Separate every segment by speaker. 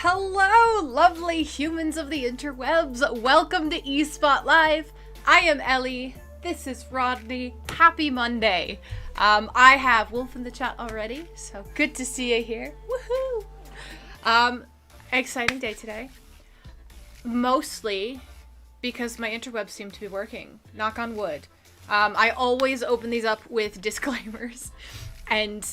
Speaker 1: Hello, lovely humans of the interwebs. Welcome to eSpot Live. I am Ellie. This is Rodney. Happy Monday. I have Wolf in the chat already, so good to see you here. Woohoo! Exciting day today. Mostly because my interwebs seem to be working. Knock on wood. I always open these up with disclaimers, and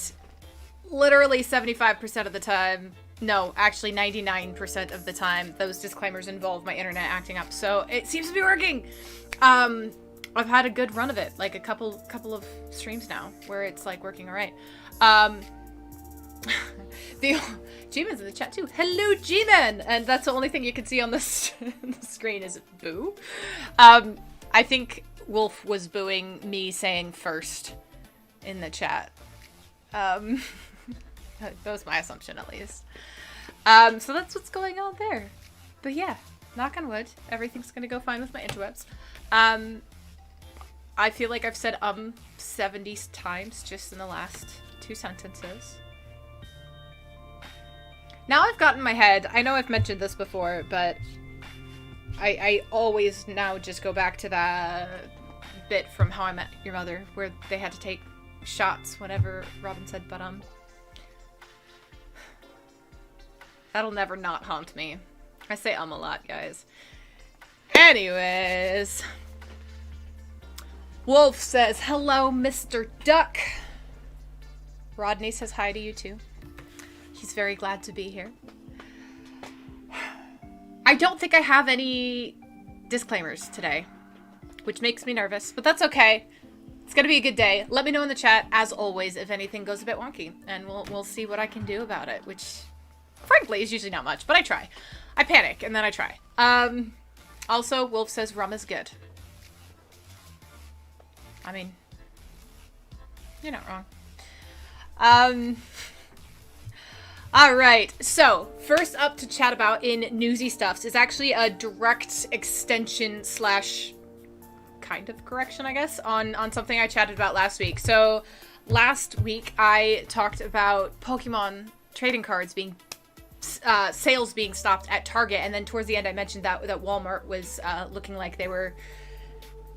Speaker 1: literally 75% of the time, no, actually 99% of the time, those disclaimers involve my internet acting up. So it seems to be working. I've had a good run of it, like a couple of streams now, where it's like working all right. The G-Man's in the chat too. Hello, G-Man! And that's the only thing you can see on the screen is boo. I think Wolf was booing me saying first in the chat. That was my assumption, at least. So that's what's going on there. But yeah, knock on wood, everything's gonna go fine with my interwebs. I feel like I've said 70 times just in the last 2 sentences. Now I've got in my head, I know I've mentioned this before, but I always now just go back to that bit from How I Met Your Mother, where they had to take shots whenever Robin said, but that'll never not haunt me. I say a lot, guys. Anyways. Wolf says, hello, Mr. Duck. Rodney says hi to you, too. He's very glad to be here. I don't think I have any disclaimers today, which makes me nervous, but that's okay. It's gonna be a good day. Let me know in the chat, as always, if anything goes a bit wonky, and we'll see what I can do about it, which, frankly, is usually not much, but I try. I panic, and then I try. Also, Wolf says rum is good. I mean, you're not wrong. Alright, so, first up to chat about in Newsy Stuffs is actually a direct extension slash kind of correction, I guess, on something I chatted about last week. So, last week I talked about Pokemon trading cards being sales being stopped at Target, and then towards the end I mentioned that Walmart was looking like they were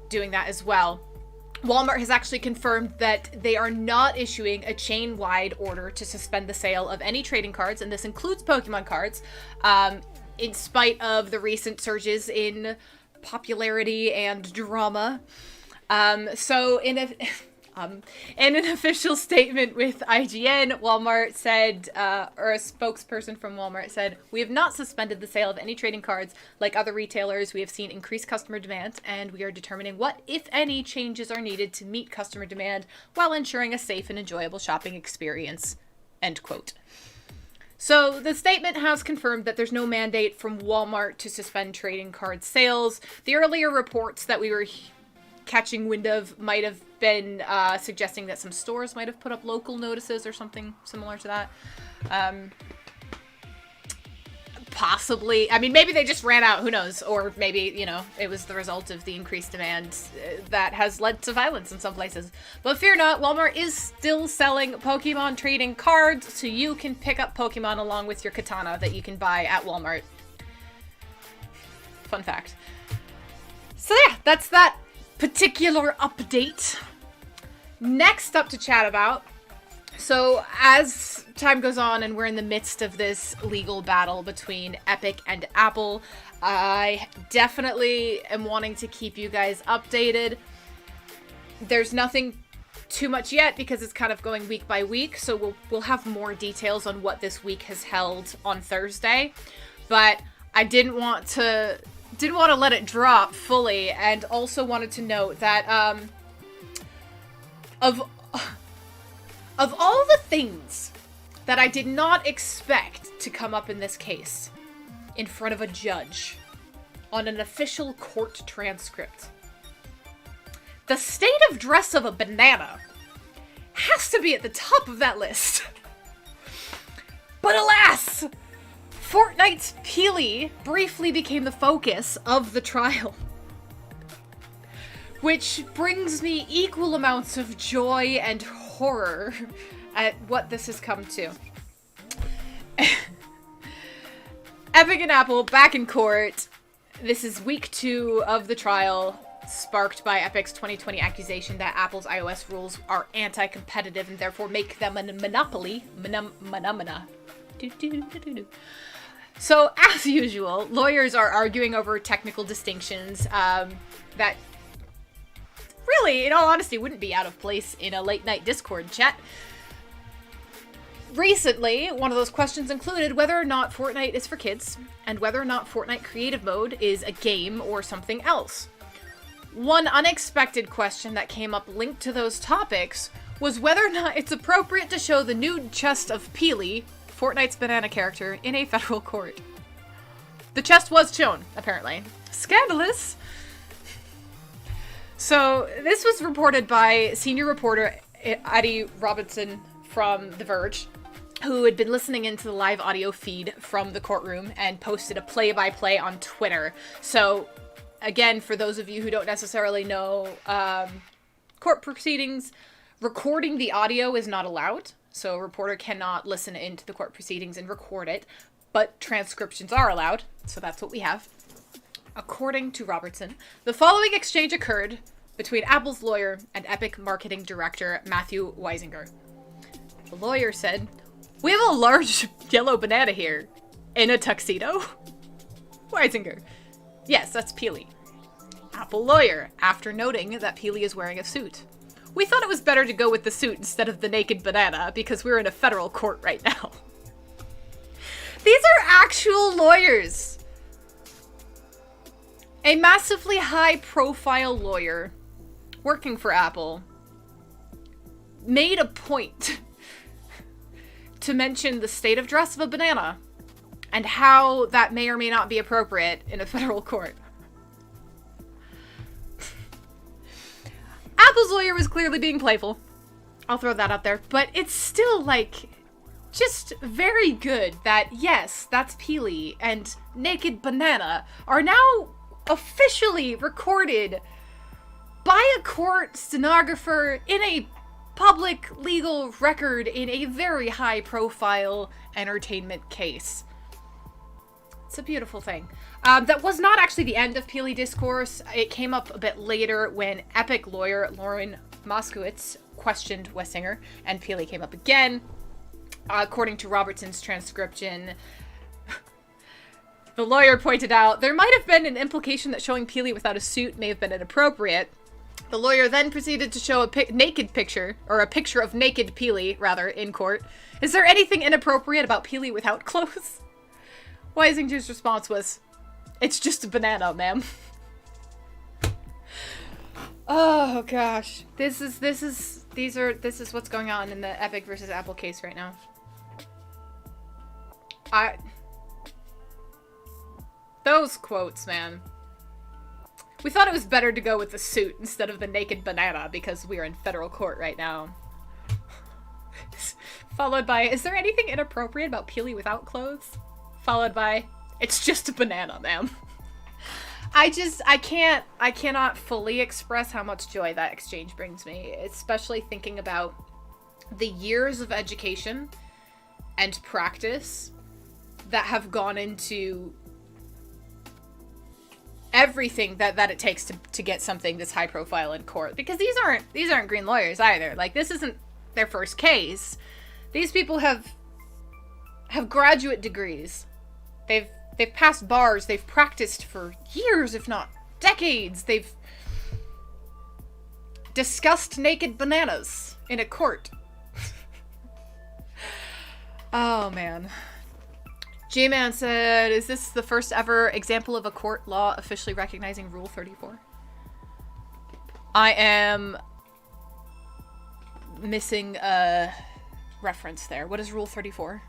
Speaker 1: doing that as well. Walmart has actually confirmed that they are not issuing a chain-wide order to suspend the sale of any trading cards, and this includes Pokemon cards, in spite of the recent surges in popularity and drama. So in an official statement with IGN, Walmart said, or a spokesperson from Walmart said, "We have not suspended the sale of any trading cards. Like other retailers, we have seen increased customer demand, and we are determining what, if any, changes are needed to meet customer demand while ensuring a safe and enjoyable shopping experience." End quote. So the statement has confirmed that there's no mandate from Walmart to suspend trading card sales. The earlier reports that we were catching wind of might have been suggesting that some stores might have put up local notices or something similar to that. Possibly. I mean, maybe they just ran out, who knows? Or maybe, you know, it was the result of the increased demand that has led to violence in some places. But fear not, Walmart is still selling Pokemon trading cards, so you can pick up Pokemon along with your katana that you can buy at Walmart. Fun fact. So yeah, that's that particular update. Next up to chat about, so as time goes on and we're in the midst of this legal battle between Epic and Apple, I definitely am wanting to keep you guys updated. There's nothing too much yet because it's kind of going week by week, so we'll have more details on what this week has held on Thursday, but I didn't want to let it drop fully, and also wanted to note that of all the things that I did not expect to come up in this case in front of a judge on an official court transcript, the state of dress of a banana has to be at the top of that list. But alas! Fortnite's Peely briefly became the focus of the trial. Which brings me equal amounts of joy and horror at what this has come to. Epic and Apple back in court. This is week 2 of the trial, sparked by Epic's 2020 accusation that Apple's iOS rules are anti-competitive and therefore make them a monopoly. So, as usual, lawyers are arguing over technical distinctions that really, in all honesty, wouldn't be out of place in a late-night Discord chat. Recently, one of those questions included whether or not Fortnite is for kids, and whether or not Fortnite Creative Mode is a game or something else. One unexpected question that came up linked to those topics was whether or not it's appropriate to show the nude chest of Peely, Fortnite's banana character, in a federal court. The chest was shown, apparently. Scandalous! So, this was reported by senior reporter Eddie Robinson from The Verge, who had been listening into the live audio feed from the courtroom and posted a play-by-play on Twitter. So, again, for those of you who don't necessarily know court proceedings, recording the audio is not allowed. So a reporter cannot listen into the court proceedings and record it, but transcriptions are allowed. So that's what we have. According to Robertson, the following exchange occurred between Apple's lawyer and Epic marketing director Matthew Weisinger. The lawyer said, "We have a large yellow banana here. In a tuxedo?" Weisinger, "Yes, that's Peely." Apple lawyer, after noting that Peely is wearing a suit. "We thought it was better to go with the suit instead of the naked banana because we're in a federal court right now." These are actual lawyers. A massively high-profile lawyer working for Apple made a point to mention the state of dress of a banana and how that may or may not be appropriate in a federal court. Apple's lawyer was clearly being playful. I'll throw that out there. But it's still, like, just very good that, yes, that's Peely and Naked Banana are now officially recorded by a court stenographer in a public legal record in a very high-profile entertainment case. It's a beautiful thing. That was not actually the end of Peely discourse. It came up a bit later when Epic lawyer Lauren Moskowitz questioned Weisinger, and Peely came up again. According to Robertson's transcription, the lawyer pointed out there might have been an implication that showing Peely without a suit may have been inappropriate. The lawyer then proceeded to show a picture of naked Peely, rather, in court. "Is there anything inappropriate about Peely without clothes?" Weisinger's response was, "It's just a banana, ma'am." Oh gosh. This is what's going on in the Epic versus Apple case right now. Those quotes, man. "We thought it was better to go with the suit instead of the naked banana because we're in federal court right now." Followed by, "Is there anything inappropriate about Peely without clothes?" Followed by, "It's just a banana, ma'am." I cannot fully express how much joy that exchange brings me, especially thinking about the years of education and practice that have gone into everything that it takes to get something this high profile in court. Because these aren't green lawyers either. Like, this isn't their first case. These people have graduate degrees. They've passed bars. They've practiced for years, if not decades. They've discussed naked bananas in a court. Oh, man. G-Man said, "Is this the first ever example of a court law officially recognizing Rule 34? I am missing a reference there. What is Rule 34?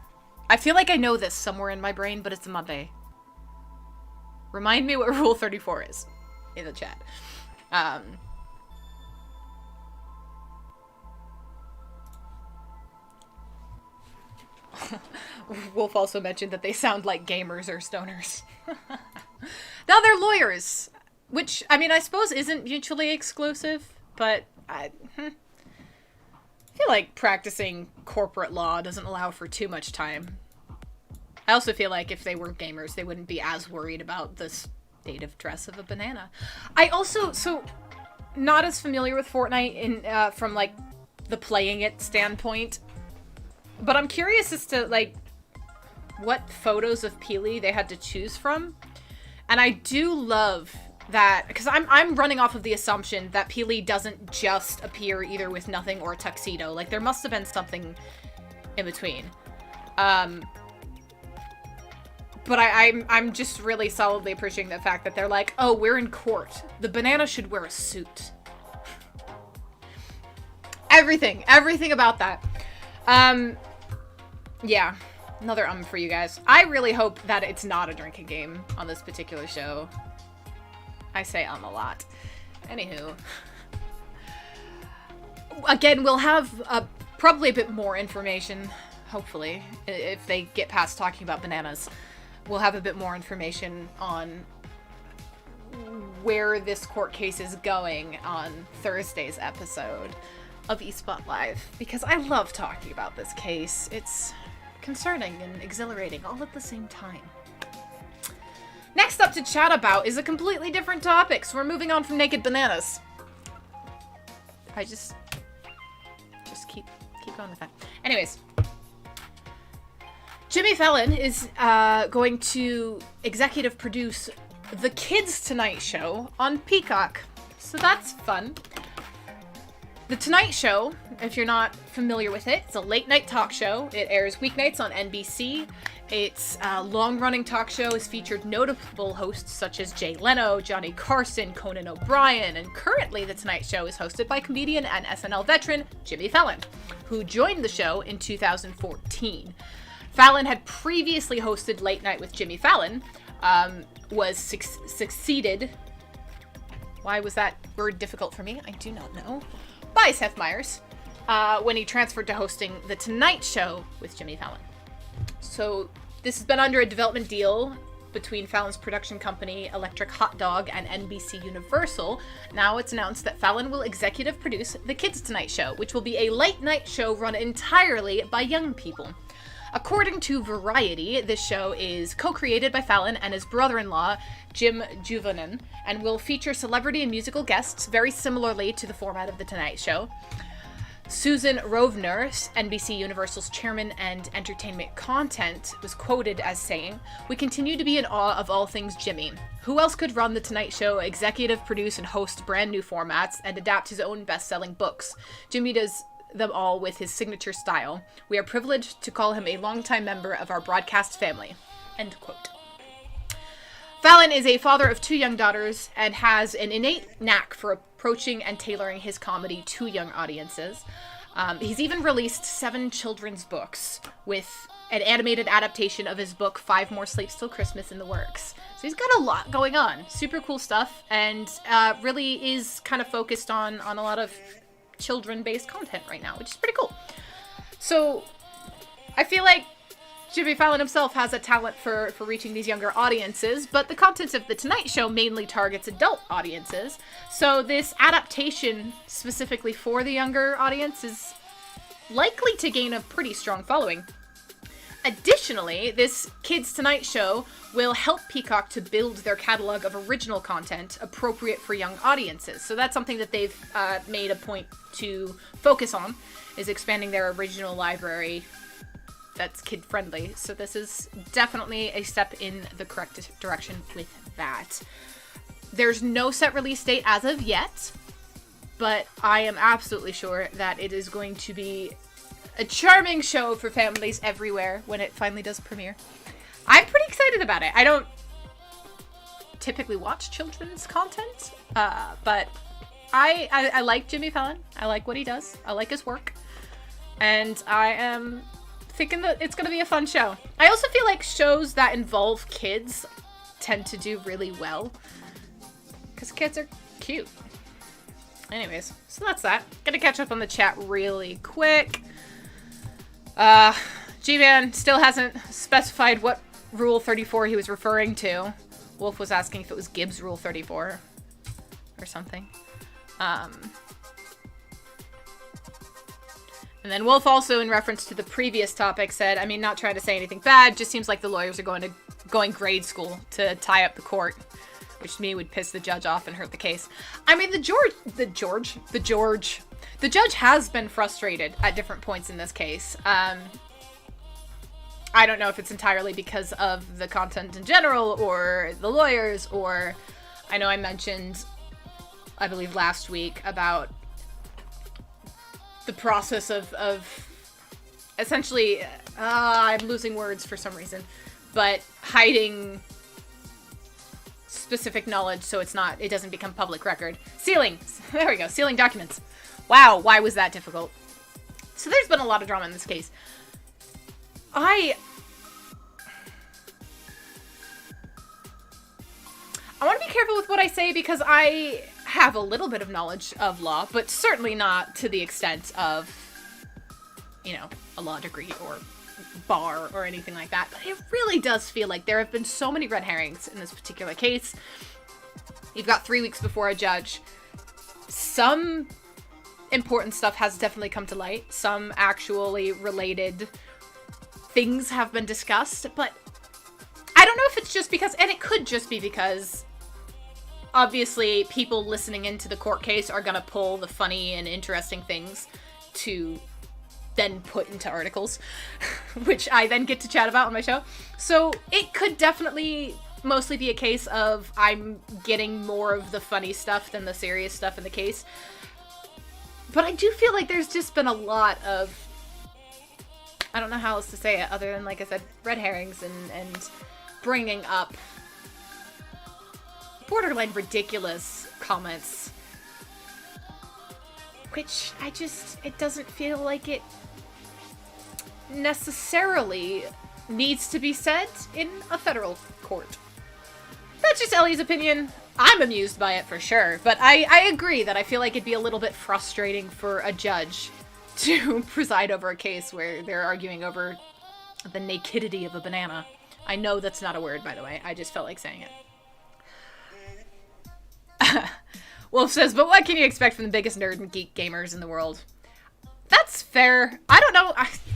Speaker 1: I feel like I know this somewhere in my brain, but it's a Monday. Remind me what Rule 34 is in the chat. Wolf also mentioned that they sound like gamers or stoners. Now they're lawyers, which, I mean, I suppose isn't mutually exclusive, but I feel like practicing corporate law doesn't allow for too much time I also feel like if they were gamers, they wouldn't be as worried about the state of dress of a banana. I also, so, not as familiar with Fortnite in from, like, the playing it standpoint, but I'm curious as to, like, what photos of Peely they had to choose from. And I do love that, because I'm running off of the assumption that Peely doesn't just appear either with nothing or a tuxedo. Like, there must have been something in between. But I'm just really solidly appreciating the fact that they're like, oh, we're in court. The banana should wear a suit. Everything about that. Yeah. Another for you guys. I really hope that it's not a drinking game on this particular show. I say a lot. Anywho. Again, we'll have probably a bit more information, hopefully, if they get past talking about bananas. We'll have a bit more information on where this court case is going on Thursday's episode of eSpot Live, because I love talking about this case. It's concerning and exhilarating all at the same time. Next up to chat about is a completely different topic, so we're moving on from naked bananas. I just keep going with that. Anyways, Jimmy Fallon is going to executive produce The Kids Tonight Show on Peacock, so that's fun. The Tonight Show, if you're not familiar with it, it's a late-night talk show. It airs weeknights on NBC. Its long-running talk show has featured notable hosts such as Jay Leno, Johnny Carson, Conan O'Brien, and currently The Tonight Show is hosted by comedian and SNL veteran Jimmy Fallon, who joined the show in 2014. Fallon had previously hosted Late Night with Jimmy Fallon, was succeeded... Why was that word difficult for me? I do not know. By Seth Meyers, when he transferred to hosting The Tonight Show with Jimmy Fallon. So this has been under a development deal between Fallon's production company, Electric Hot Dog, and NBC Universal. Now it's announced that Fallon will executive produce The Kids Tonight Show, which will be a late-night show run entirely by young people. According to Variety, this show is co-created by Fallon and his brother-in-law, Jim Juvonen, and will feature celebrity and musical guests, very similarly to the format of The Tonight Show. Susan Rovner, NBC Universal's chairman and entertainment content, was quoted as saying, "We continue to be in awe of all things Jimmy. Who else could run The Tonight Show, executive produce and host brand new formats, and adapt his own best-selling books? Jimmy does them all with his signature style. We are privileged to call him a longtime member of our broadcast family." End quote. Fallon is a father of 2 young daughters and has an innate knack for approaching and tailoring his comedy to young audiences. He's even released 7 children's books, with an animated adaptation of his book 5 More Sleeps Till Christmas in the works. So he's got a lot going on. Super cool stuff, and really is kind of focused on a lot of children-based content right now, which is pretty cool. So I feel like Jimmy Fallon himself has a talent for reaching these younger audiences, but the content of The Tonight Show mainly targets adult audiences. So this adaptation specifically for the younger audience is likely to gain a pretty strong following. Additionally, this Kids Tonight Show will help Peacock to build their catalog of original content appropriate for young audiences. So that's something that they've made a point to focus on, is expanding their original library that's kid-friendly. So this is definitely a step in the correct direction with that. There's no set release date as of yet, but I am absolutely sure that it is going to be a charming show for families everywhere when it finally does premiere. I'm pretty excited about it. I don't typically watch children's content, but I like Jimmy Fallon. I like what he does. I like his work. And I am thinking that it's going to be a fun show. I also feel like shows that involve kids tend to do really well, because kids are cute. Anyways, so that's that. Gonna catch up on the chat really quick. G-Man still hasn't specified what Rule 34 he was referring to. Wolf was asking if it was Gibbs Rule 34 or something. And then Wolf also, in reference to the previous topic, said, I mean, not trying to say anything bad, just seems like the lawyers are going grade school to tie up the court, which to me would piss the judge off and hurt the case. I mean, the judge has been frustrated at different points in this case. I don't know if it's entirely because of the content in general, or the lawyers, or I know I mentioned, I believe last week, about the process of essentially, I'm losing words for some reason, but hiding specific knowledge so it doesn't become public record. Sealing. There we go. Sealing documents. Wow, why was that difficult? So there's been a lot of drama in this case. I want to be careful with what I say because I have a little bit of knowledge of law, but certainly not to the extent of, you know, a law degree or bar or anything like that. But it really does feel like there have been so many red herrings in this particular case. You've got 3 weeks before a judge. Some important stuff has definitely come to light. Some actually related things have been discussed, but I don't know if it's just because, and it could just be because obviously people listening into the court case are gonna pull the funny and interesting things to then put into articles, which I then get to chat about on my show. So it could definitely mostly be a case of I'm getting more of the funny stuff than the serious stuff in the case. But I do feel like there's just been a lot of, I don't know how else to say it other than, like I said, red herrings and bringing up borderline ridiculous comments, which it doesn't feel like it necessarily needs to be said in a federal court. That's just Ellie's opinion. I'm amused by it for sure, but I agree that I feel like it'd be a little bit frustrating for a judge to preside over a case where they're arguing over the nakedity of a banana. I know that's not a word, by the way. I just felt like saying it. Wolf says, but what can you expect from the biggest nerd and geek gamers in the world? That's fair. I don't know.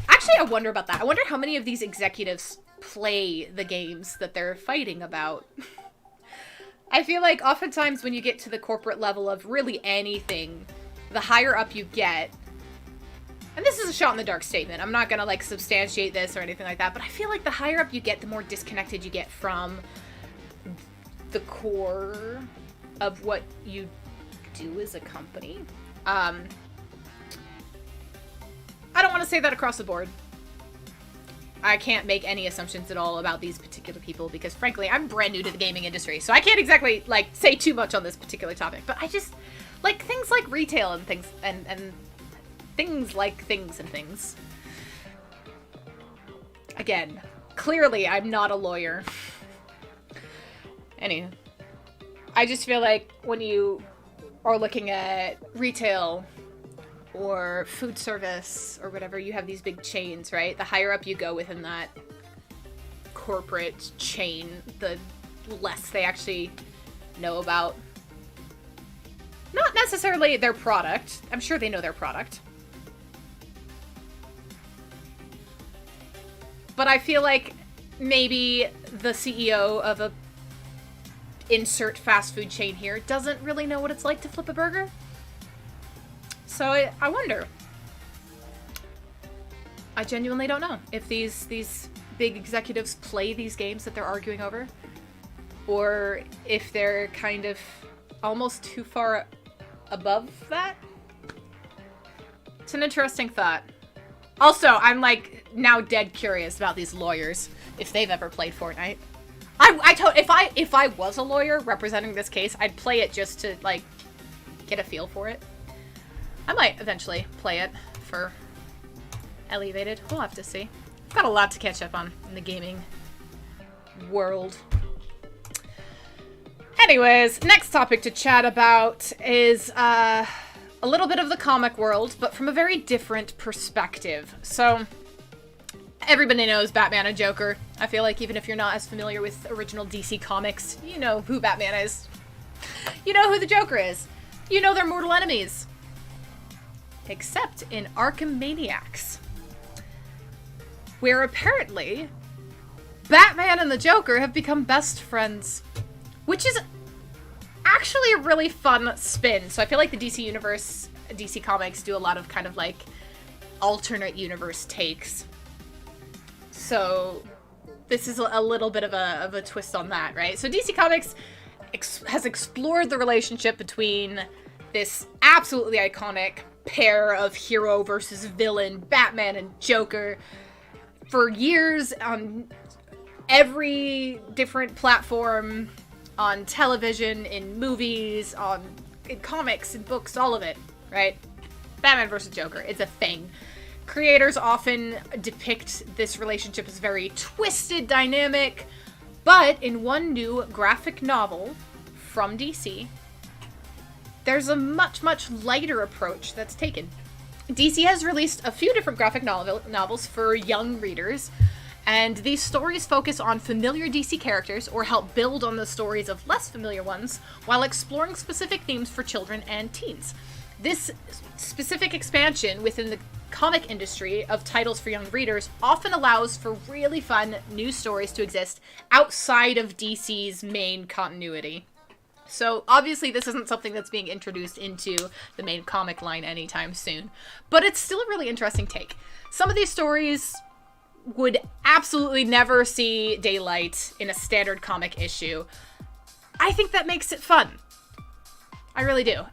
Speaker 1: Actually, I wonder about that. I wonder how many of these executives play the games that they're fighting about. I feel like oftentimes when you get to the corporate level of really anything, the higher up you get, and this is a shot in the dark statement, I'm not gonna like substantiate this or anything like that, but I feel like the higher up you get, the more disconnected you get from the core of what you do as a company. I don't want to say that across the board. I can't make any assumptions at all about these particular people because, frankly, I'm brand new to the gaming industry, so I can't exactly, like, say too much on this particular topic. But I just, like, things like retail and things, and things like things and things. Again, clearly I'm not a lawyer. Anyway, I just feel like when you are looking at retail or food service or whatever, you have these big chains, right? The higher up you go within that corporate chain, the less they actually know about, not necessarily their product. I'm sure they know their product. But I feel like maybe the CEO of a insert fast food chain here doesn't really know what it's like to flip a burger. So I wonder. I genuinely don't know if these big executives play these games that they're arguing over, or if they're kind of almost too far above that. It's an interesting thought. Also, I'm like now dead curious about these lawyers, if they've ever played Fortnite. If I was a lawyer representing this case, I'd play it just to like get a feel for it. I might eventually play it for Elevated. We'll have to see. I've got a lot to catch up on in the gaming world. Anyways, next topic to chat about is a little bit of the comic world, but from a very different perspective. So, everybody knows Batman and Joker. I feel like even if you're not as familiar with original DC comics, you know who Batman is. You know who the Joker is. You know they're mortal enemies. except in Arkham Maniacs, where apparently Batman and the Joker have become best friends, which is actually a really fun spin. So I feel like the DC universe, DC Comics do a lot of kind of like alternate universe takes. So this is a little bit of a twist on that, right? So DC Comics has explored the relationship between this absolutely iconic pair of hero versus villain, Batman and Joker, for years on every different platform, on television, in movies, in comics, in books, all of it, right? Batman versus Joker, it's a thing. Creators often depict this relationship as very twisted, dynamic, but in one new graphic novel from DC, there's a much, much lighter approach that's taken. DC has released a few different graphic novels for young readers, and these stories focus on familiar DC characters or help build on the stories of less familiar ones while exploring specific themes for children and teens. This specific expansion within the comic industry of titles for young readers often allows for really fun new stories to exist outside of DC's main continuity. So obviously this isn't something that's being introduced into the main comic line anytime soon, but it's still a really interesting take. Some of these stories would absolutely never see daylight in a standard comic issue. I think that makes it fun. I really do.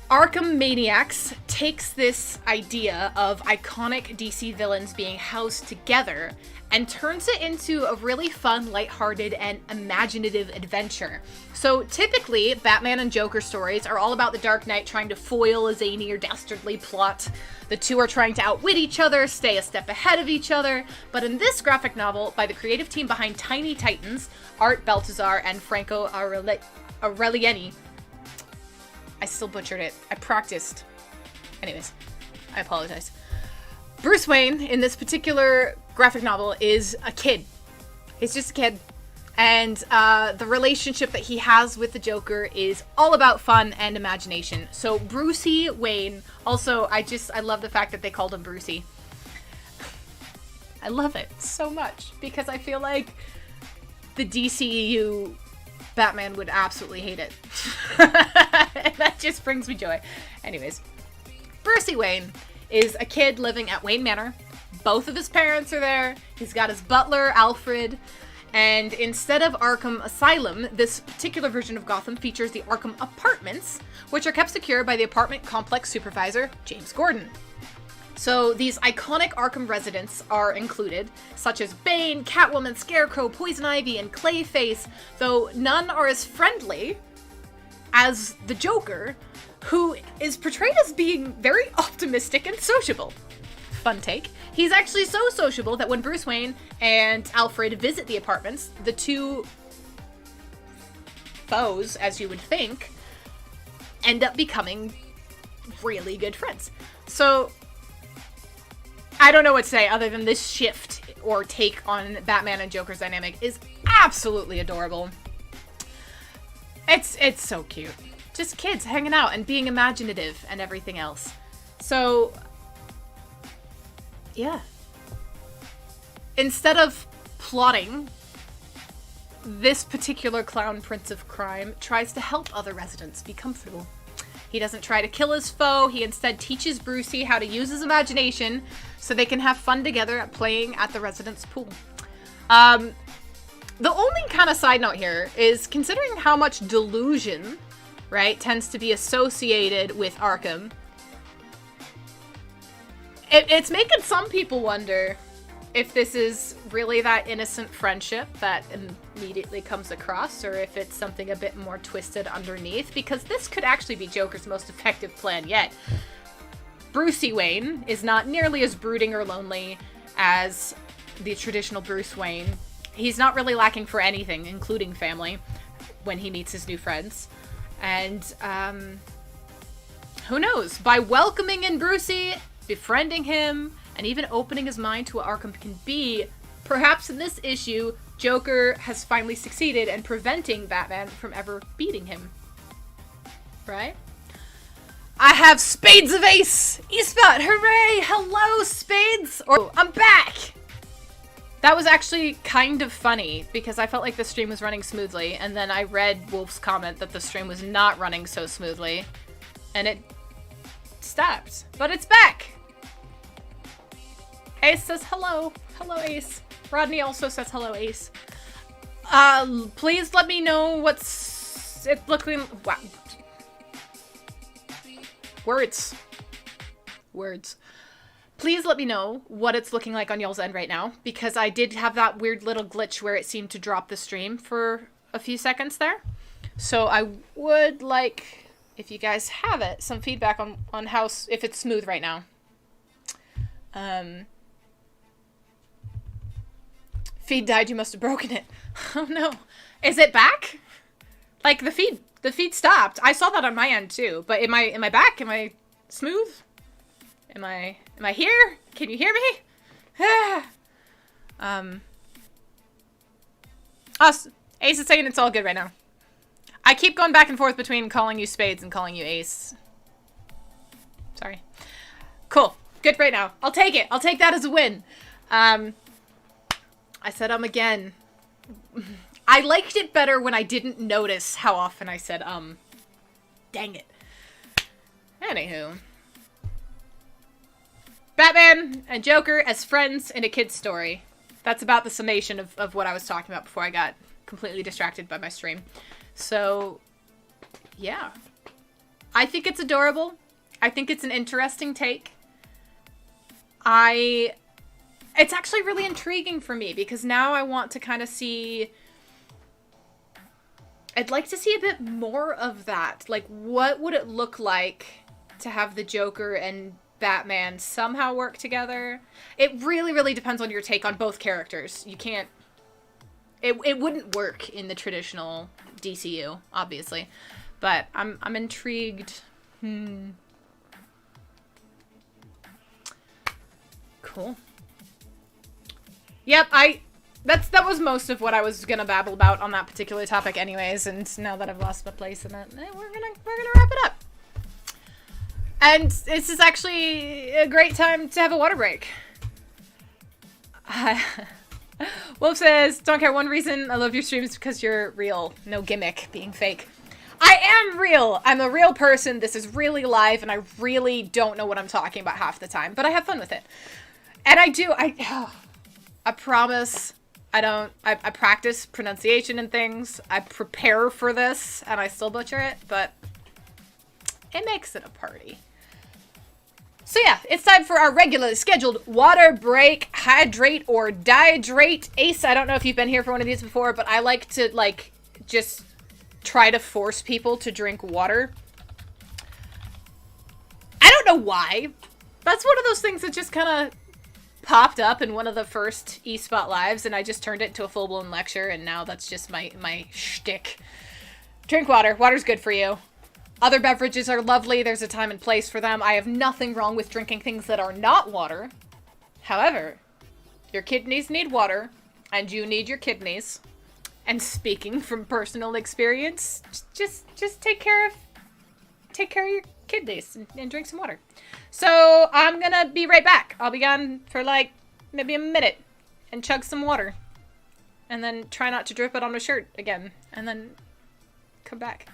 Speaker 1: Arkham Maniacs takes this idea of iconic DC villains being housed together and turns it into a really fun, lighthearted, and imaginative adventure. So typically, Batman and Joker stories are all about the Dark Knight trying to foil a zany or dastardly plot. The two are trying to outwit each other, stay a step ahead of each other. But in this graphic novel, by the creative team behind Tiny Titans, Art Baltazar and Franco Aureliani, I still butchered it. I practiced. Anyways, I apologize. Bruce Wayne, in this particular graphic novel, is a kid. He's just a kid. And the relationship that he has with the Joker is all about fun and imagination. So Brucey Wayne, also, I love the fact that they called him Brucey. I love it so much because I feel like the DCEU Batman would absolutely hate it. That just brings me joy. Anyways, Brucey Wayne is a kid living at Wayne Manor. Both of his parents are there. He's got his butler, Alfred. And instead of Arkham Asylum, this particular version of Gotham features the Arkham Apartments, which are kept secure by the apartment complex supervisor, James Gordon. So these iconic Arkham residents are included, such as Bane, Catwoman, Scarecrow, Poison Ivy, and Clayface, though none are as friendly as the Joker, who is portrayed as being very optimistic and sociable. Fun take. He's actually so sociable that when Bruce Wayne and Alfred visit the apartments, the two foes, as you would think, end up becoming really good friends. So I don't know what to say other than this shift or take on Batman and Joker's dynamic is absolutely adorable. It's so cute. Just kids hanging out and being imaginative and everything else. So, yeah. Instead of plotting, this particular clown prince of crime tries to help other residents be comfortable. He doesn't try to kill his foe. He instead teaches Brucey how to use his imagination so they can have fun together at playing at the residence pool. The only kind of side note here is considering how much delusion, right, tends to be associated with Arkham, it's making some people wonder if this is really that innocent friendship that immediately comes across, or if it's something a bit more twisted underneath, because this could actually be Joker's most effective plan yet. Brucey Wayne is not nearly as brooding or lonely as the traditional Bruce Wayne. He's not really lacking for anything, including family, when he meets his new friends. And, who knows? By welcoming in Brucey, befriending him, and even opening his mind to what Arkham can be, perhaps in this issue, Joker has finally succeeded in preventing Batman from ever beating him. Right? I have Spades of Ace! eSpot, hooray! Hello, Spades! Or I'm back! That was actually kind of funny, because I felt like the stream was running smoothly, and then I read Wolf's comment that the stream was not running so smoothly, and it stopped. But it's back! Ace says hello. Hello, Ace. Rodney also says hello, Ace. Please let me know what's it looking... Wow. Words. Please let me know what it's looking like on y'all's end right now, because I did have that weird little glitch where it seemed to drop the stream for a few seconds there. So I would like, if you guys have it, some feedback on how, if it's smooth right now. Feed died, you must have broken it. Oh no. Is it back? Like the feed stopped. I saw that on my end too, but am I back? Am I smooth? Am I here? Can you hear me? Ace is saying it's all good right now. I keep going back and forth between calling you Spades and calling you Ace. Sorry. Cool. Good right now. I'll take it. I'll take that as a win. I said again. I liked it better when I didn't notice how often I said Dang it. Anywho. Batman and Joker as friends in a kid's story. That's about the summation of what I was talking about before I got completely distracted by my stream. So, yeah. I think it's adorable. I think it's an interesting take. It's actually really intriguing for me, because now I want to kind of see... I'd like to see a bit more of that. Like, what would it look like to have the Joker and Batman somehow work together? It really, really depends on your take on both characters. You can't... It wouldn't work in the traditional DCU, obviously. But I'm intrigued. Cool. Yep, that was most of what I was gonna babble about on that particular topic anyways, and now that I've lost my place in it, we're gonna wrap it up. And this is actually a great time to have a water break. Wolf says, don't care, one reason I love your streams because you're real. No gimmick, being fake. I am real! I'm a real person, this is really live, and I really don't know what I'm talking about half the time, but I have fun with it. And I promise, I practice pronunciation and things, I prepare for this, and I still butcher it, but it makes it a party. So yeah, it's time for our regularly scheduled water break, hydrate or dihydrate. Ace, I don't know if you've been here for one of these before, but I like to, like, just try to force people to drink water. I don't know why. That's one of those things that just kind of popped up in one of the first eSpot lives, and I just turned it into a full-blown lecture, and now that's just my shtick. Drink water. Water's good for you. Other beverages are lovely. There's a time and place for them. I have nothing wrong with drinking things that are not water. However, your kidneys need water, and you need your kidneys. And speaking from personal experience, just take care of your kidneys and drink some water. So I'm gonna be right back. I'll be gone for like maybe a minute and chug some water, and then try not to drip it on my shirt again, and then come back.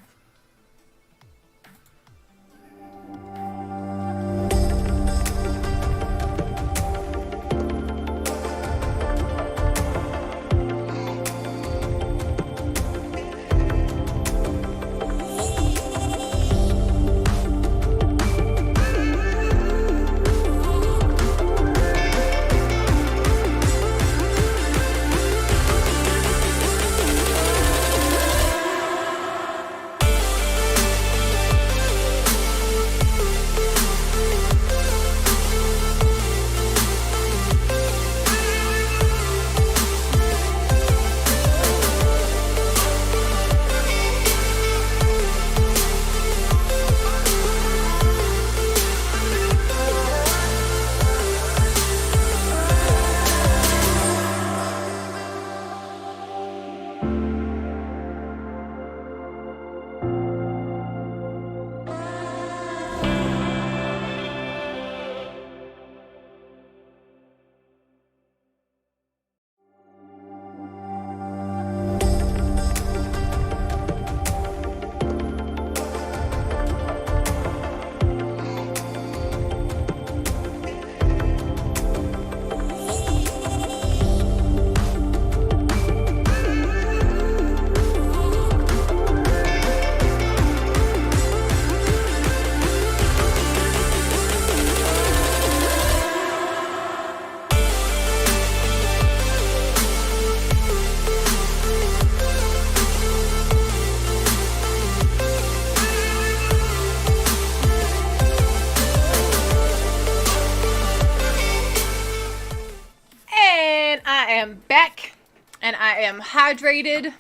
Speaker 1: am back, and I am hydrated.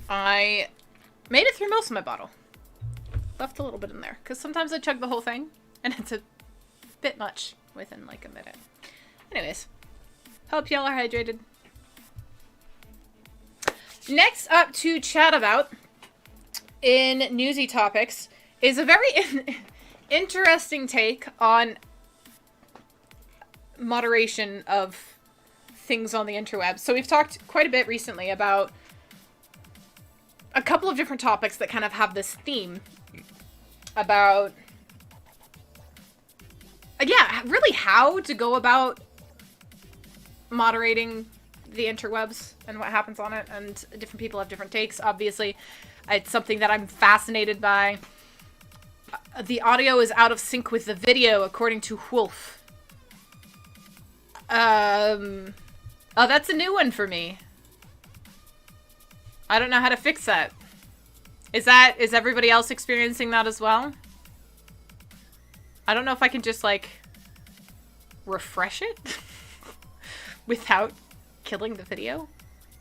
Speaker 1: I made it through most of my bottle. Left a little bit in there, because sometimes I chug the whole thing, and it's a bit much within like a minute. Anyways, hope y'all are hydrated. Next up to chat about in newsy topics is a very interesting take on moderation of things on the interwebs. So we've talked quite a bit recently about a couple of different topics that kind of have this theme about, yeah, really how to go about moderating the interwebs and what happens on it, and different people have different takes. Obviously, it's something that I'm fascinated by. The audio is out of sync with the video, according to Wolf. Oh, that's a new one for me. I don't know how to fix that. Is everybody else experiencing that as well? I don't know if I can just, like, refresh it without killing the video.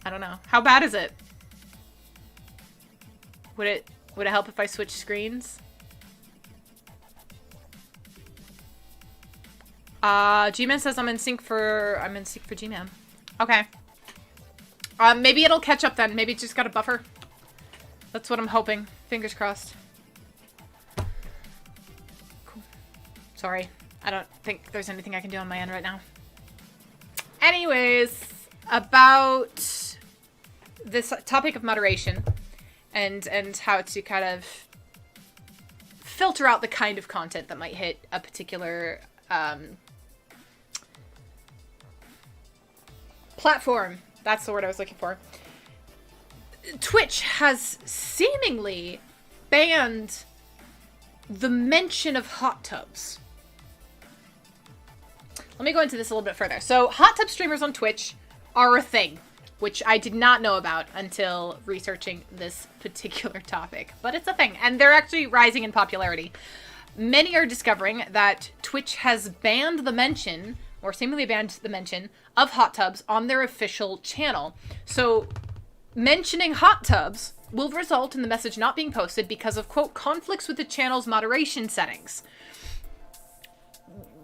Speaker 1: I don't know. How bad is it? Would it help if I switch screens? G-Man says I'm in sync for G-Man. Okay. Maybe it'll catch up then. Maybe it's just got a buffer. That's what I'm hoping. Fingers crossed. Cool. Sorry. I don't think there's anything I can do on my end right now. Anyways, about this topic of moderation and how to kind of filter out the kind of content that might hit a particular platform. That's the word I was looking for. Twitch has seemingly banned the mention of hot tubs. Let me go into this a little bit further. So, hot tub streamers on Twitch are a thing, which I did not know about until researching this particular topic. But it's a thing, and they're actually rising in popularity. Many are discovering that Twitch has banned the mention, or seemingly banned the mention, of hot tubs on their official channel. So, mentioning hot tubs will result in the message not being posted because of, quote, conflicts with the channel's moderation settings.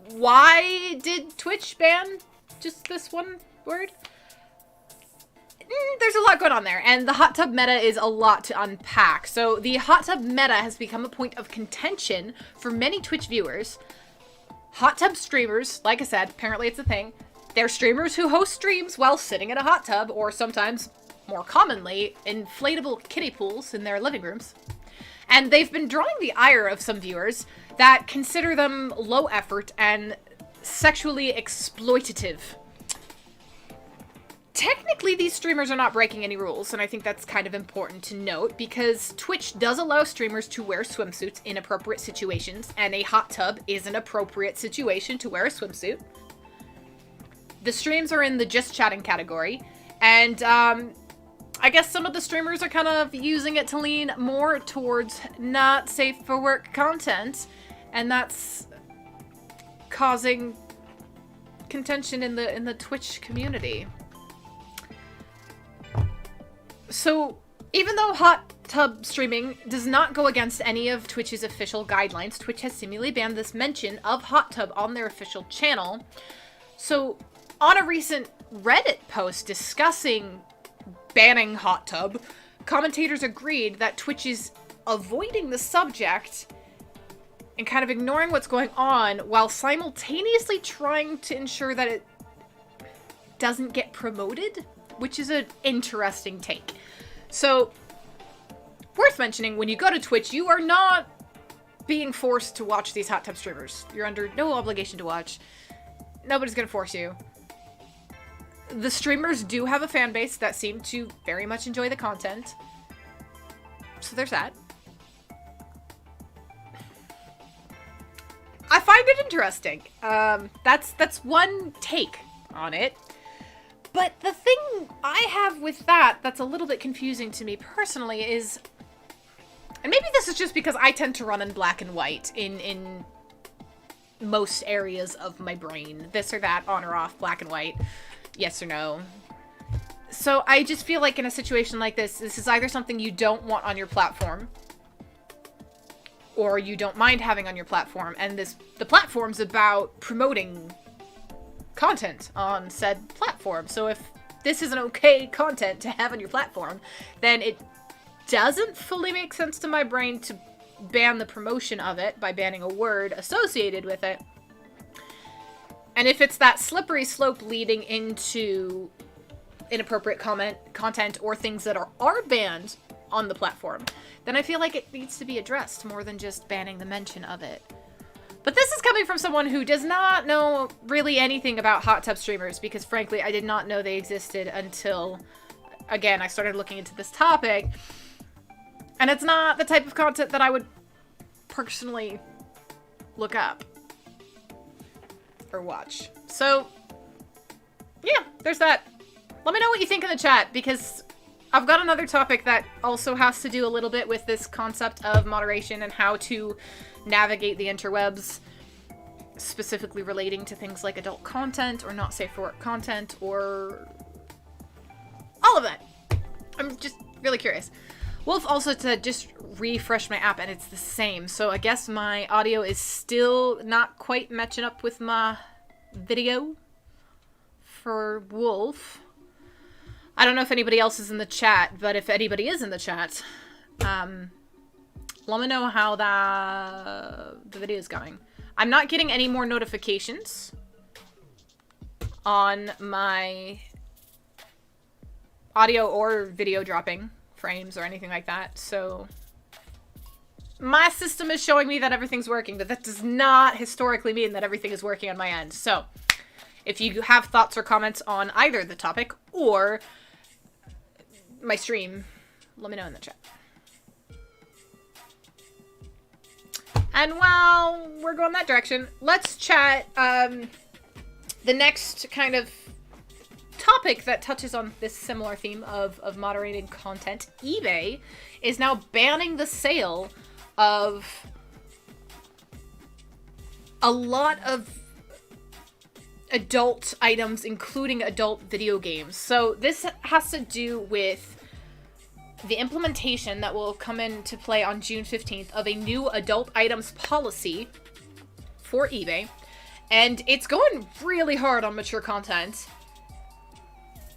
Speaker 1: Why did Twitch ban just this one word? There's a lot going on there, and the hot tub meta is a lot to unpack. So the hot tub meta has become a point of contention for many Twitch viewers. Hot tub streamers, like I said, apparently it's a thing. They're streamers who host streams while sitting in a hot tub, or sometimes, more commonly, inflatable kiddie pools in their living rooms. And they've been drawing the ire of some viewers that consider them low effort and sexually exploitative. Technically, these streamers are not breaking any rules, and I think that's kind of important to note, because Twitch does allow streamers to wear swimsuits in appropriate situations, and a hot tub is an appropriate situation to wear a swimsuit. The streams are in the just chatting category, and I guess some of the streamers are kind of using it to lean more towards not safe for work content, and that's causing contention in the Twitch community. So, even though hot tub streaming does not go against any of Twitch's official guidelines, Twitch has seemingly banned this mention of hot tub on their official channel. So, on a recent Reddit post discussing banning hot tub, commentators agreed that Twitch is avoiding the subject and kind of ignoring what's going on while simultaneously trying to ensure that it doesn't get promoted, which is an interesting take. So, worth mentioning, when you go to Twitch, you are not being forced to watch these hot tub streamers. You're under no obligation to watch. Nobody's gonna force you. The streamers do have a fan base that seem to very much enjoy the content. So there's that. I find it interesting. That's one take on it. But the thing I have with that's a little bit confusing to me personally is, and maybe this is just because I tend to run in black and white in most areas of my brain. This or that, on or off, black and white. Yes or no. So I just feel like in a situation like this is either something you don't want on your platform, or you don't mind having on your platform, and the platform's about promoting content on said platform. So if this is an okay content to have on your platform, then it doesn't fully make sense to my brain to ban the promotion of it by banning a word associated with it. And if it's that slippery slope leading into inappropriate content or things that are banned on the platform, then I feel like it needs to be addressed more than just banning the mention of it. But this is coming from someone who does not know really anything about hot tub streamers, because frankly, I did not know they existed until, again, I started looking into this topic. And it's not the type of content that I would personally look up or watch. So, yeah, there's that. Let me know what you think in the chat, because I've got another topic that also has to do a little bit with this concept of moderation and how to navigate the interwebs, specifically relating to things like adult content or not safe for work content or all of that. I'm just really curious. Wolf also to just refresh my app and it's the same. So I guess my audio is still not quite matching up with my video for Wolf. I don't know if anybody else is in the chat, but if anybody is in the chat, let me know how the video is going. I'm not getting any more notifications on my audio or video dropping frames or anything like that, so my system is showing me that everything's working, but that does not historically mean that everything is working on my end. So if you have thoughts or comments on either the topic or my stream, let me know in the chat. And while we're going that direction, let's chat the next kind of topic that touches on this similar theme of moderating content. eBay is now banning the sale of a lot of adult items, including adult video games. So this has to do with the implementation that will come into play on June 15th of a new adult items policy for eBay. And it's going really hard on mature content.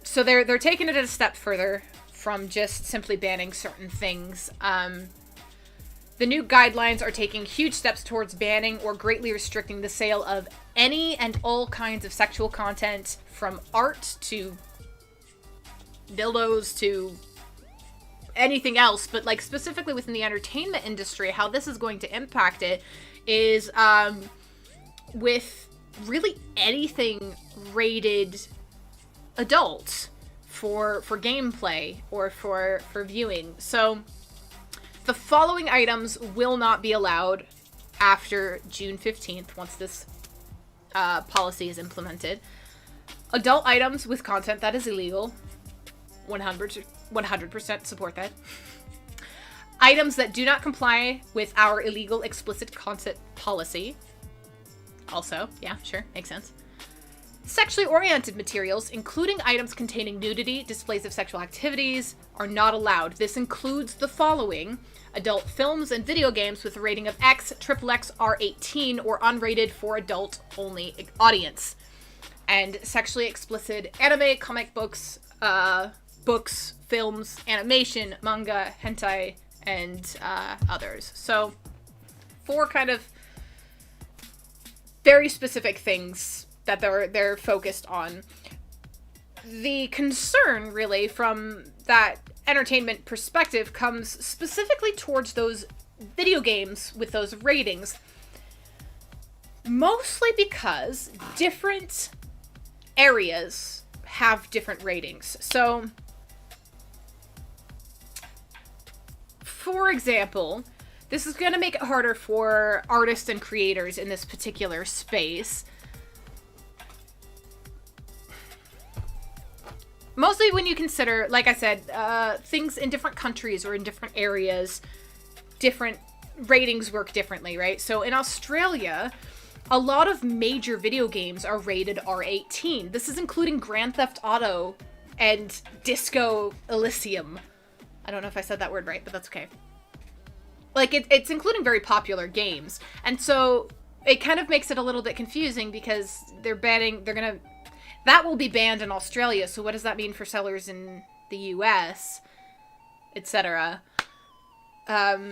Speaker 1: So they're taking it a step further from just simply banning certain things. The new guidelines are taking huge steps towards banning or greatly restricting the sale of any and all kinds of sexual content, from art to dildos to anything else. But like specifically within the entertainment industry, how this is going to impact it is with really anything rated adult for gameplay or for viewing. So the following items will not be allowed after June 15th once this policy is implemented. Adult items with content that is illegal. 100% support that. Items that do not comply with our illegal explicit content policy. Also, yeah, sure, makes sense. Sexually oriented materials, including items containing nudity, displays of sexual activities, are not allowed. This includes the following: adult films and video games with a rating of X, XXX, R18, or unrated for adult-only audience. And sexually explicit anime, comic books, books, films, animation, manga, hentai, and others. So, 4 kind of very specific things that they're focused on. The concern, really, from that entertainment perspective comes specifically towards those video games with those ratings. Mostly because different areas have different ratings. So, for example, this is going to make it harder for artists and creators in this particular space. Mostly when you consider, like I said, things in different countries or in different areas, different ratings work differently, right? So in Australia, a lot of major video games are rated R18. This is including Grand Theft Auto and Disco Elysium. I don't know if I said that word right, but that's okay. Like, it's including very popular games. And so it kind of makes it a little bit confusing because that will be banned in Australia. So what does that mean for sellers in the US, etc.? eBay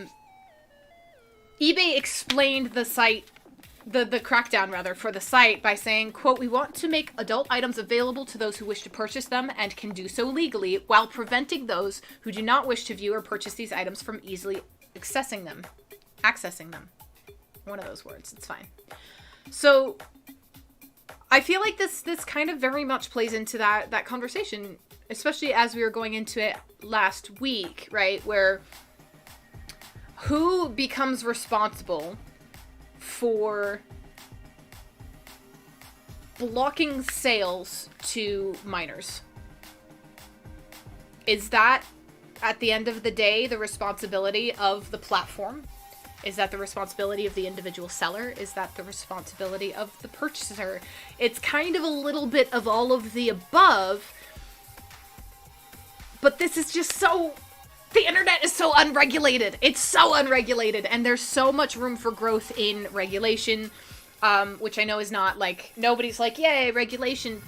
Speaker 1: explained the crackdown rather for the site by saying, quote, "We want to make adult items available to those who wish to purchase them and can do so legally while preventing those who do not wish to view or purchase these items from easily accessing them. One of those words, it's fine. So I feel like this kind of very much plays into that conversation, especially as we were going into it last week, right? Where who becomes responsible for blocking sales to minors? Is that, at the end of the day, the responsibility of the platform? Is that the responsibility of the individual seller? Is that the responsibility of the purchaser? It's kind of a little bit of all of the above, but this is just so... The internet is so unregulated. It's so unregulated, and there's so much room for growth in regulation, which I know is not, like, nobody's like, yay, regulation.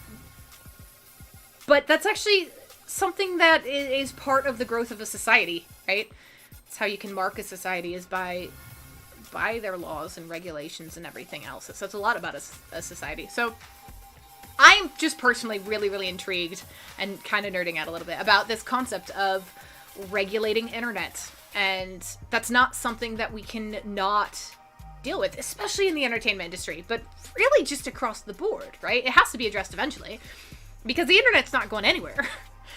Speaker 1: But that's actually something that is part of the growth of a society, right? It's how you can mark a society, is by their laws and regulations and everything else. It says a lot about a society. So I'm just personally really, really intrigued and kind of nerding out a little bit about this concept of regulating internet, and that's not something that we can not deal with, especially in the entertainment industry, but really just across the board, right? It has to be addressed eventually, because the internet's not going anywhere.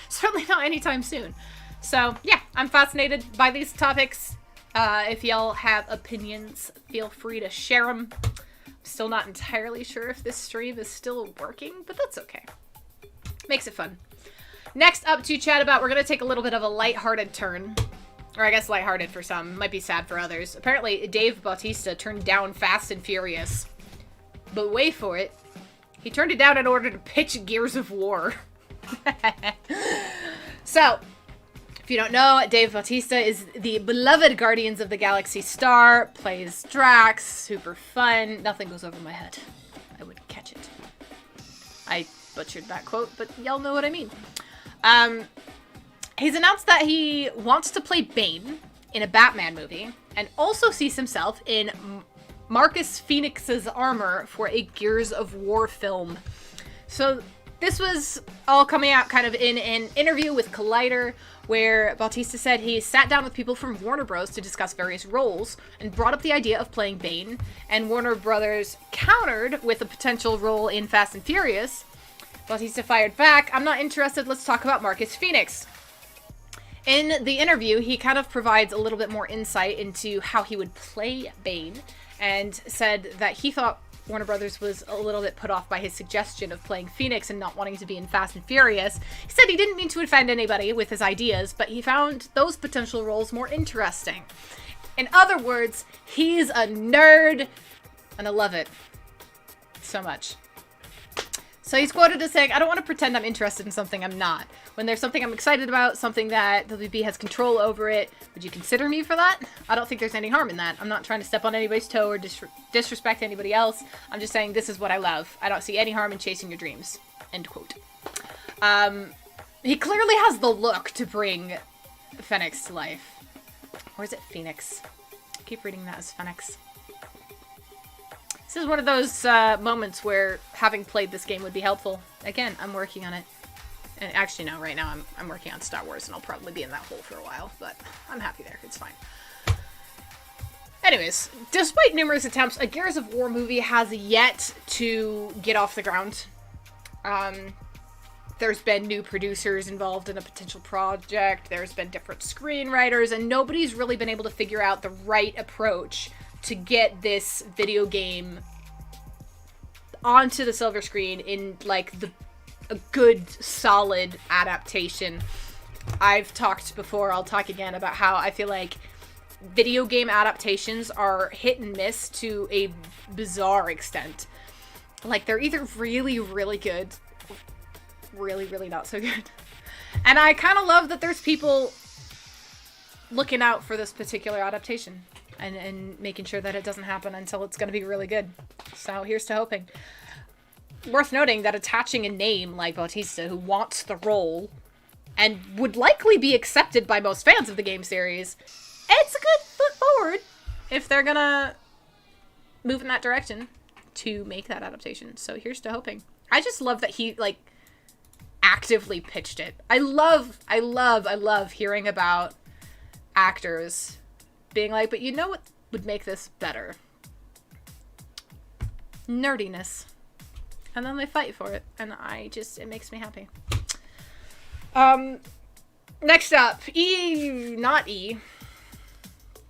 Speaker 1: Certainly not anytime soon. So yeah, I'm fascinated by these topics. If y'all have opinions, feel free to share them. I'm still not entirely sure if this stream is still working, but that's okay. Makes it fun. Next up to chat about, we're going to take a little bit of a lighthearted turn. Or I guess lighthearted for some, might be sad for others. Apparently, Dave Bautista turned down Fast and Furious. But wait for it. He turned it down in order to pitch Gears of War. So, if you don't know, Dave Bautista is the beloved Guardians of the Galaxy star, plays Drax, super fun, nothing goes over my head. I would catch it. I butchered that quote, but y'all know what I mean. He's announced that he wants to play Bane in a Batman movie, and also sees himself in Marcus Phoenix's armor for a Gears of War film. So this was all coming out kind of in an interview with Collider, where Bautista said he sat down with people from Warner Bros. To discuss various roles, and brought up the idea of playing Bane, and Warner Brothers countered with a potential role in Fast and Furious. Bautista fired back, "I'm not interested, let's talk about Marcus Phoenix." In the interview, he kind of provides a little bit more insight into how he would play Bane, and said that he thought Warner Brothers was a little bit put off by his suggestion of playing Phoenix and not wanting to be in Fast and Furious. He said he didn't mean to offend anybody with his ideas, but he found those potential roles more interesting. In other words, he's a nerd, and I love it so much. So he's quoted as saying, "I don't want to pretend I'm interested in something I'm not. When there's something I'm excited about, something that WB has control over it, would you consider me for that? I don't think there's any harm in that. I'm not trying to step on anybody's toe or disrespect anybody else. I'm just saying this is what I love. I don't see any harm in chasing your dreams." End quote. He clearly has the look to bring Phoenix to life. Or is it Phoenix? I keep reading that as Phoenix. This is one of those moments where having played this game would be helpful. Again, I'm working on it. And actually, no, right now I'm working on Star Wars, and I'll probably be in that hole for a while, but I'm happy there. It's fine. Anyways, despite numerous attempts, a Gears of War movie has yet to get off the ground. There's been new producers involved in a potential project. There's been different screenwriters, and nobody's really been able to figure out the right approach to get this video game onto the silver screen in, like, a good, solid adaptation. I've talked before, I'll talk again about how I feel like video game adaptations are hit and miss to a bizarre extent. Like, they're either really, really good, really, really not so good. And I kind of love that there's people looking out for this particular adaptation and making sure that it doesn't happen until it's going to be really good. So here's to hoping. Worth noting that attaching a name like Bautista, who wants the role and would likely be accepted by most fans of the game series, it's a good foot forward if they're gonna move in that direction to make that adaptation. So here's to hoping. I just love that he, like, actively pitched it. I love hearing about actors being like, but you know what would make this better? Nerdiness. And then they fight for it. And it makes me happy. Next up,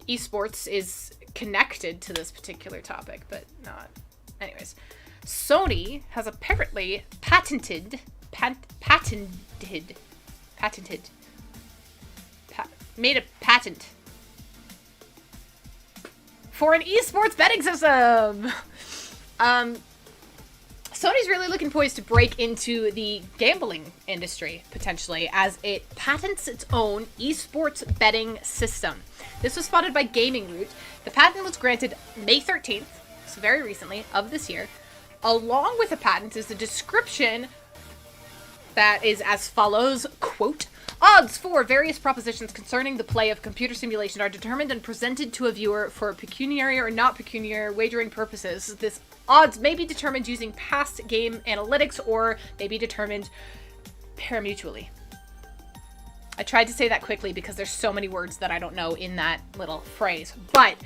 Speaker 1: esports is connected to this particular topic, but not. Anyways, Sony has apparently made a patent for an esports betting system. Sony's really looking poised to break into the gambling industry, potentially, as it patents its own esports betting system. This was spotted by Gaming Root. The patent was granted May 13th, so very recently, of this year. Along with the patent is a description that is as follows, quote, odds for various propositions concerning the play of computer simulation are determined and presented to a viewer for pecuniary or not pecuniary wagering purposes. This odds may be determined using past game analytics or may be determined parimutually. I tried to say that quickly because there's so many words that I don't know in that little phrase, but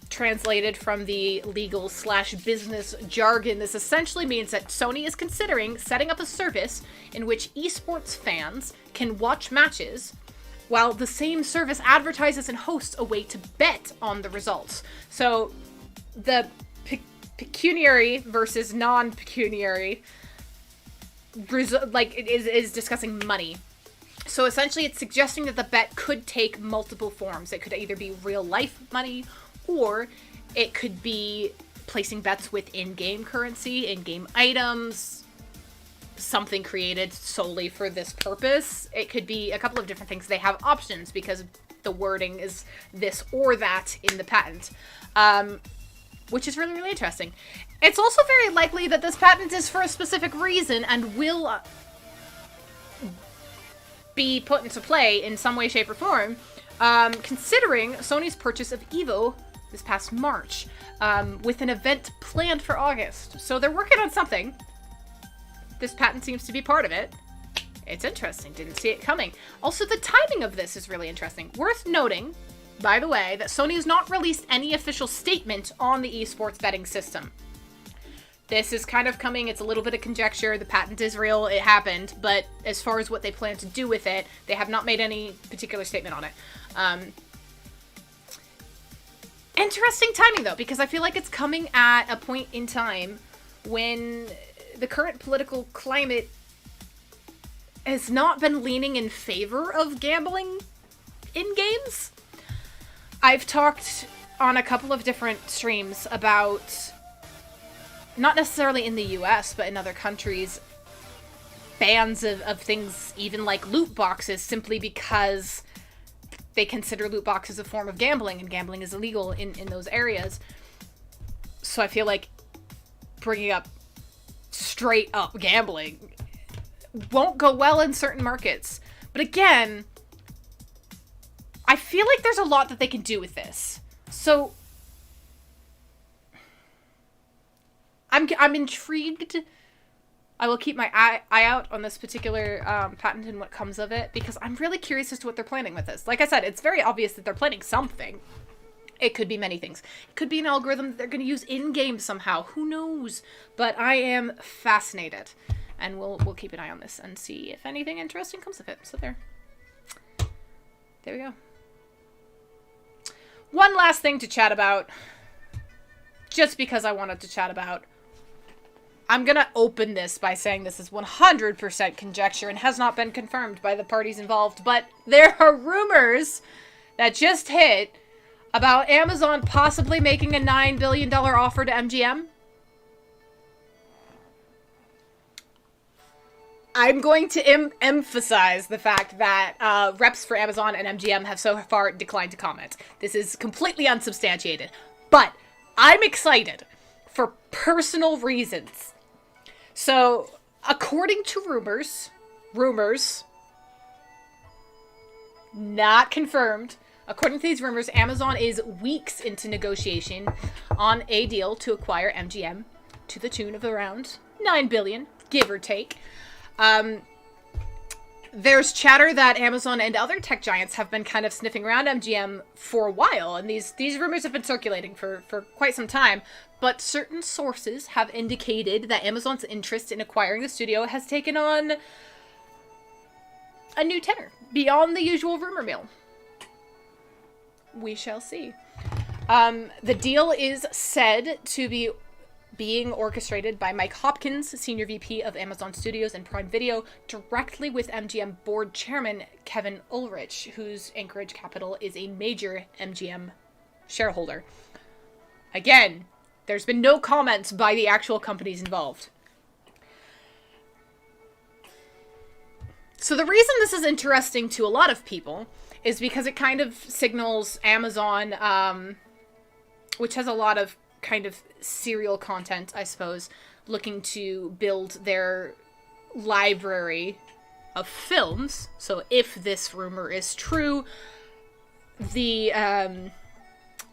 Speaker 1: translated from the legal/business jargon, this essentially means that Sony is considering setting up a service in which esports fans can watch matches while the same service advertises and hosts a way to bet on the results. So the pecuniary versus non-pecuniary is discussing money. So essentially it's suggesting that the bet could take multiple forms. It could either be real life money, or it could be placing bets with in-game currency, in-game items, something created solely for this purpose. It could be a couple of different things. They have options because the wording is this or that in the patent. Which is really, really interesting. It's also very likely that this patent is for a specific reason and will be put into play in some way, shape, or form, considering Sony's purchase of Evo this past March, with an event planned for August. So they're working on something. This patent seems to be part of it. It's interesting. Didn't see it coming. Also, the timing of this is really interesting. Worth noting, by the way, that Sony has not released any official statement on the esports betting system. This is kind of coming, it's a little bit of conjecture, the patent is real, it happened, but as far as what they plan to do with it, they have not made any particular statement on it. Interesting timing, though, because I feel like it's coming at a point in time when the current political climate has not been leaning in favor of gambling in games. I've talked on a couple of different streams about, not necessarily in the US, but in other countries, bans of things even like loot boxes simply because they consider loot boxes a form of gambling, and gambling is illegal in those areas. So I feel like bringing up straight up gambling won't go well in certain markets. But again, I feel like there's a lot that they can do with this. So I'm intrigued. I will keep my eye out on this particular patent and what comes of it, because I'm really curious as to what they're planning with this. Like I said, it's very obvious that they're planning something. It could be many things. It could be an algorithm that they're going to use in-game somehow. Who knows? But I am fascinated. And we'll keep an eye on this and see if anything interesting comes of it. So there we go. One last thing to chat about. Just because I wanted to chat about. I'm going to open this by saying this is 100% conjecture and has not been confirmed by the parties involved, but there are rumors that just hit about Amazon possibly making a $9 billion offer to MGM? I'm going to emphasize the fact that reps for Amazon and MGM have so far declined to comment. This is completely unsubstantiated. But I'm excited for personal reasons. So, according to rumors, not confirmed, according to these rumors, Amazon is weeks into negotiation on a deal to acquire MGM to the tune of around $9 billion, give or take. There's chatter that Amazon and other tech giants have been kind of sniffing around MGM for a while, and these rumors have been circulating for quite some time, but certain sources have indicated that Amazon's interest in acquiring the studio has taken on a new tenor, beyond the usual rumor mill. We shall see. The deal is said to be being orchestrated by Mike Hopkins, Senior VP of Amazon Studios and Prime Video, directly with MGM board chairman Kevin Ulrich, whose Anchorage Capital is a major MGM shareholder. Again, there's been no comments by the actual companies involved. So the reason this is interesting to a lot of people is because it kind of signals Amazon, which has a lot of kind of serial content, I suppose, looking to build their library of films. So if this rumor is true, the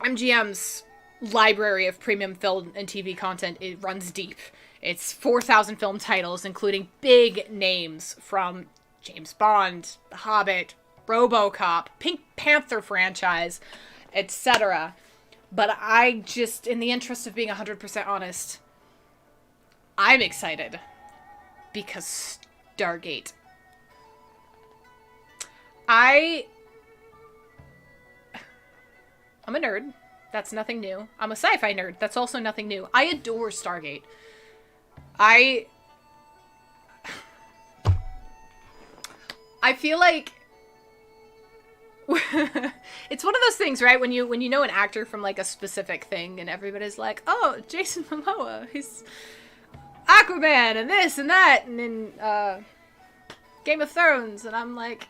Speaker 1: MGM's library of premium film and TV content, it runs deep. It's 4,000 film titles, including big names from James Bond, The Hobbit, RoboCop, Pink Panther franchise, etc. But I just, in the interest of being 100% honest, I'm excited because Stargate. I'm a nerd. That's nothing new. I'm a sci-fi nerd. That's also nothing new. I adore Stargate. I feel like it's one of those things, right? When you know an actor from like a specific thing, and everybody's like, "Oh, Jason Momoa, he's Aquaman, and this and that, and in Game of Thrones," and I'm like,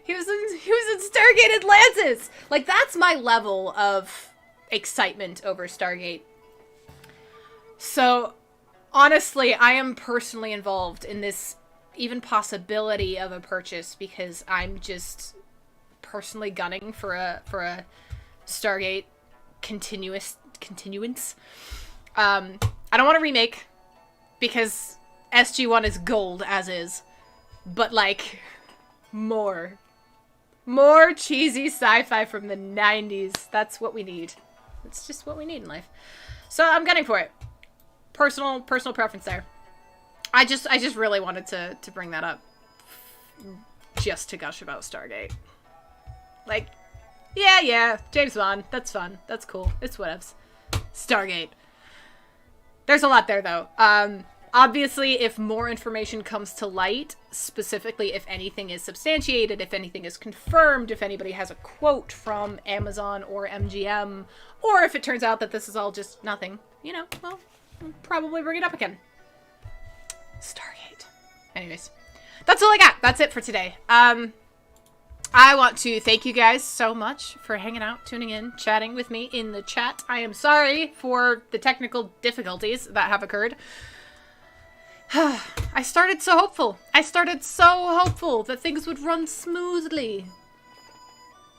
Speaker 1: he was in Stargate Atlantis. Like, that's my level of excitement over Stargate. So, honestly, I am personally involved in this even possibility of a purchase because I'm just personally gunning for a Stargate continuance. I don't want a remake because SG-1 is gold as is, but like more cheesy sci-fi from the 90s. That's what we need. It's just what we need in life. So I'm gunning for it. Personal preference there. I just really wanted to bring that up just to gush about Stargate. Like, yeah, James Bond, that's fun. That's cool. It's whatevs. Stargate. There's a lot there, though. Obviously, if more information comes to light, specifically if anything is substantiated, if anything is confirmed, if anybody has a quote from Amazon or MGM, or if it turns out that this is all just nothing, well, we'll probably bring it up again. Stargate. Anyways, that's all I got. That's it for today. I want to thank you guys so much for hanging out, tuning in, chatting with me in the chat. I am sorry for the technical difficulties that have occurred. I started so hopeful. That things would run smoothly.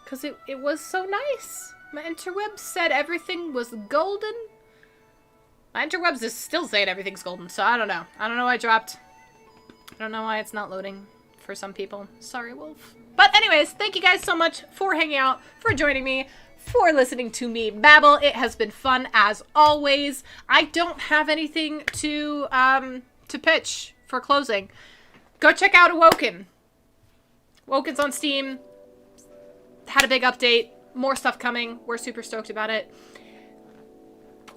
Speaker 1: Because it was so nice. My interwebs said everything was golden. My interwebs is still saying everything's golden, so I don't know. I don't know why I dropped. I don't know why it's not loading for some people. Sorry, Wolf. But anyways, thank you guys so much for hanging out, for joining me, for listening to me babble. It has been fun as always. I don't have anything to pitch for closing. Go check out Awoken. Awoken's on Steam. Had a big update. More stuff coming. We're super stoked about it.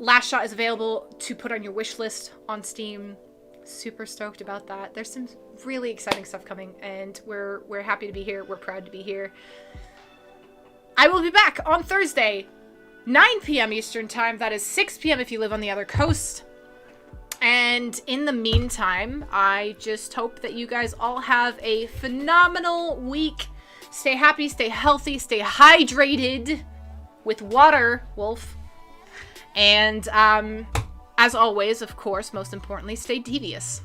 Speaker 1: Last Shot is available to put on your wish list on Steam. Super stoked about that. There's some really exciting stuff coming, and we're happy to be here. We're proud to be here. I will be back on Thursday, 9 p.m. Eastern Time. That is 6 p.m. if you live on the other coast. And in the meantime, I just hope that you guys all have a phenomenal week. Stay happy, stay healthy, stay hydrated with water, Wolf. And as always, of course, most importantly, stay devious.